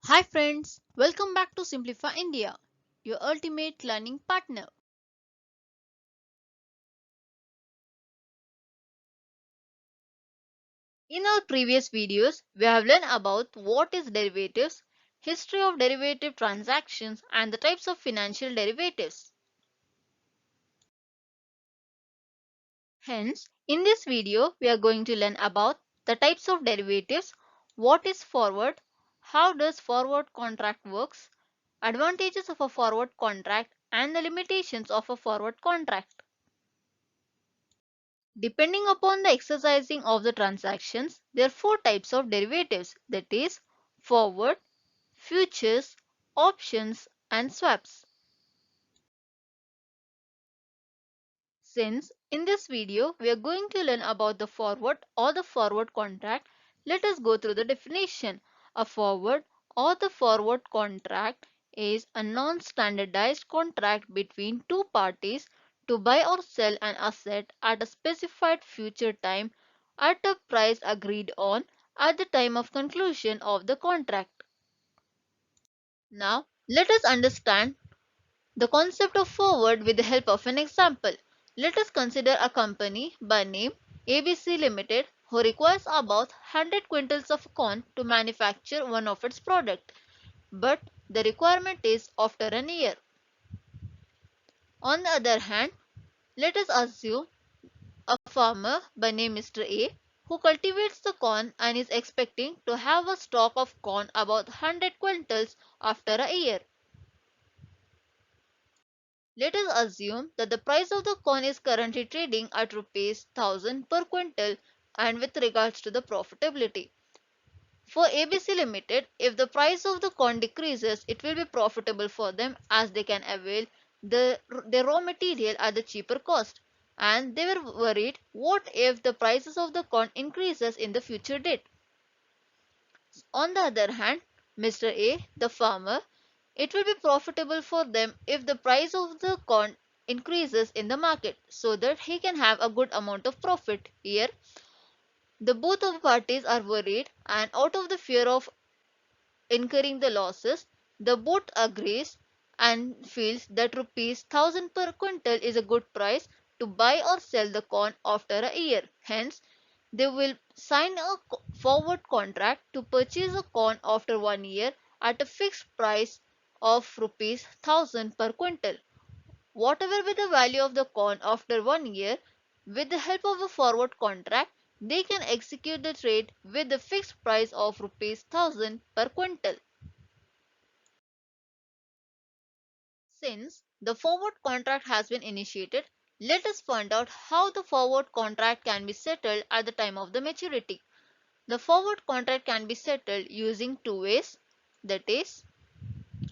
Hi friends, welcome back to Simplify India, your ultimate learning partner. In our previous videos, we have learned about what is derivatives, history of derivative transactions and the types of financial derivatives. Hence, in this video, we are going to learn about the types of derivatives, what is forward, how does forward contract works, advantages of a forward contract and the limitations of a forward contract. Depending upon the exercising of the transactions, there are four types of derivatives, that is forward, futures, options and swaps. Since in this video we are going to learn about the forward or the forward contract, let us go through the definition. A forward or the forward contract is a non-standardized contract between two parties to buy or sell an asset at a specified future time at a price agreed on at the time of conclusion of the contract. Now, let us understand the concept of forward with the help of an example. Let us consider a company by name ABC Limited who requires about 100 quintals of corn to manufacture one of its products, but the requirement is after an year. On the other hand, let us assume a farmer by name Mr. A who cultivates the corn and is expecting to have a stock of corn about 100 quintals after a year. Let us assume that the price of the corn is currently trading at rupees 1000 per quintal and with regards to the profitability. For ABC Limited, if the price of the corn decreases, it will be profitable for them as they can avail their raw material at the cheaper cost. And they were worried, what if the prices of the corn increases in the future date? On the other hand, Mr. A, the farmer, it will be profitable for them if the price of the corn increases in the market so that he can have a good amount of profit. Here, the both of parties are worried and out of the fear of incurring the losses, the both agrees and feels that rupees 1000 per quintal is a good price to buy or sell the corn after a year. Hence, they will sign a forward contract to purchase the corn after 1 year at a fixed price of rupees 1000 per quintal. Whatever be the value of the corn after 1 year, with the help of a forward contract, they can execute the trade with the fixed price of rupees 1000 per quintal. Since the forward contract has been initiated, let us find out how the forward contract can be settled at the time of the maturity. The forward contract can be settled using two ways, that is,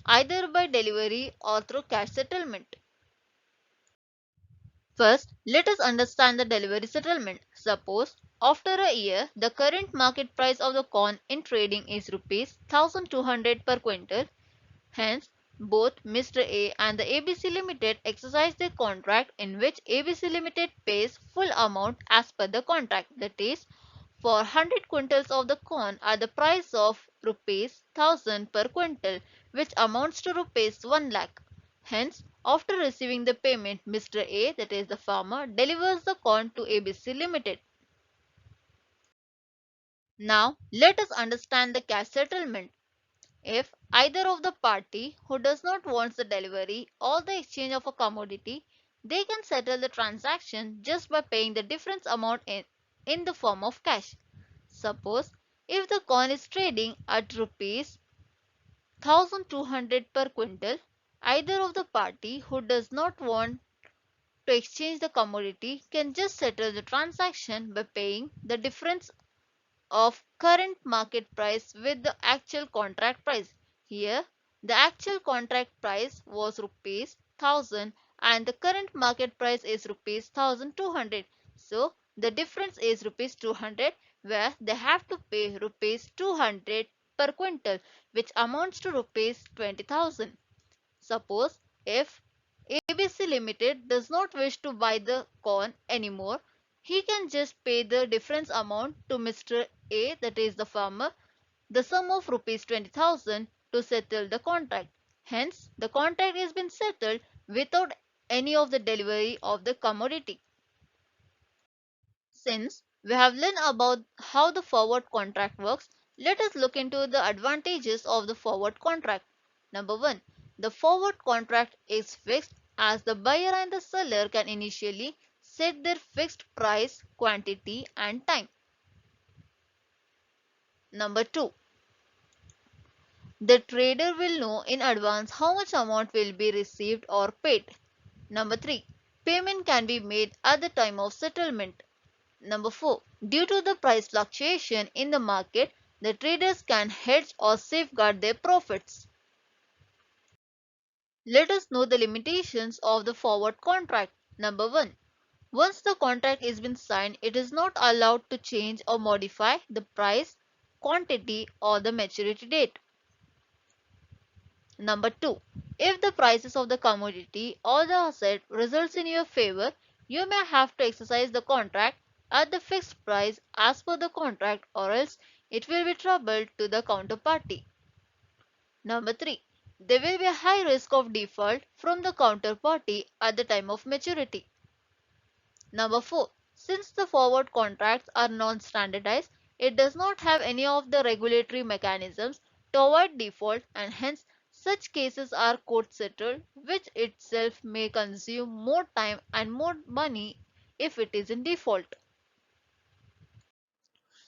either by delivery or through cash settlement. First, let us understand the delivery settlement. Suppose, after a year, the current market price of the corn in trading is rupees 1200 per quintal. Hence, both Mr. A and the ABC Limited exercise their contract in which ABC Limited pays full amount as per the contract, that is, for 100 quintals of the corn at the price of rupees 1000 per quintal, which amounts to rupees 1 lakh. Hence, after receiving the payment, Mr. A, that is the farmer, delivers the corn to ABC Limited. Now, let us understand the cash settlement. If either of the party who does not want the delivery or the exchange of a commodity, they can settle the transaction just by paying the difference amount in the form of cash. Suppose if the corn is trading at rupees 1200 per quintal, either of the party who does not want to exchange the commodity can just settle the transaction by paying the difference of current market price with the actual contract price. Here, the actual contract price was rupees 1000 and the current market price is rupees 1200. So, the difference is rupees 200 where they have to pay rupees 200 per quintal, which amounts to rupees 20,000. Suppose if ABC Limited does not wish to buy the corn anymore, he can just pay the difference amount to Mr. A, that is the farmer, the sum of rupees 20,000, to settle the contract. Hence, the contract has been settled without any of the delivery of the commodity. Since we have learned about how the forward contract works, let us look into the advantages of the forward contract. Number 1. The forward contract is fixed as the buyer and the seller can initially set their fixed price, quantity and time. Number 2. The trader will know in advance how much amount will be received or paid. Number 3. Payment can be made at the time of settlement. Number 4. Due to the price fluctuation in the market, the traders can hedge or safeguard their profits. Let us know the limitations of the forward contract. Number 1. Once the contract has been signed, it is not allowed to change or modify the price, quantity or the maturity date. Number 2. If the prices of the commodity or the asset results in your favor, you may have to exercise the contract at the fixed price as per the contract, or else it will be trouble to the counterparty. Number 3. There will be a high risk of default from the counterparty at the time of maturity. Number 4. Since the forward contracts are non-standardized, it does not have any of the regulatory mechanisms to avoid default, and hence such cases are court settled, which itself may consume more time and more money if it is in default.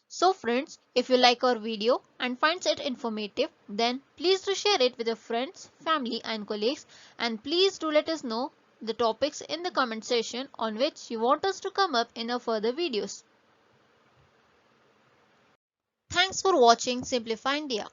So friends, if you like our video and finds it informative, then please do share it with your friends, family and colleagues, and please do let us know the topics in the comment section on which you want us to come up in our further videos. Thanks for watching Simplify India.